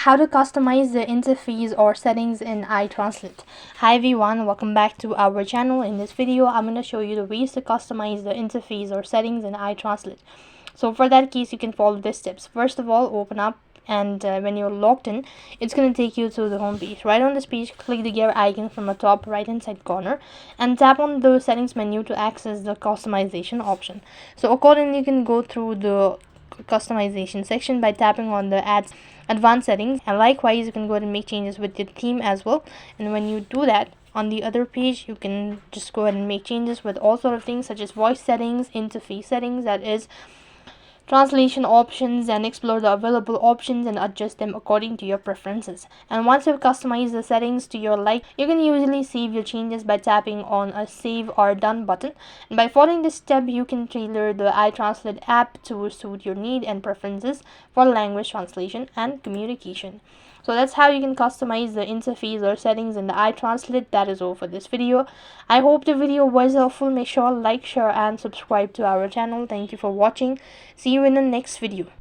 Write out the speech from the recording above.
How to customize the interface or settings in iTranslate. Hi everyone, welcome back to our channel. In this video I'm going to show you the ways to customize the interface or settings in iTranslate. So for that case, you can follow these steps. First of all, open up, and when you're logged in, it's going to take you to the home page. Right on this page, click the gear icon from the top right hand side corner and tap on the settings menu to access the customization option. So accordingly, you can go through the customization section by tapping on the advanced settings, and likewise you can go ahead and make changes with your theme as well. And when you do that, on the other page you can just go ahead and make changes with all sort of things such as voice settings, interface settings, that is translation options, and explore the available options and adjust them according to your preferences. And once you've customized the settings to your like, you can usually save your changes by tapping on a save or done button. And by following this step, you can tailor the iTranslate app to suit your need and preferences for language translation and communication. So that's how you can customize the interface or settings in the iTranslate. That is all for this video. I hope the video was helpful. Make sure to like, share and subscribe to our channel. Thank you for watching. See you in the next video.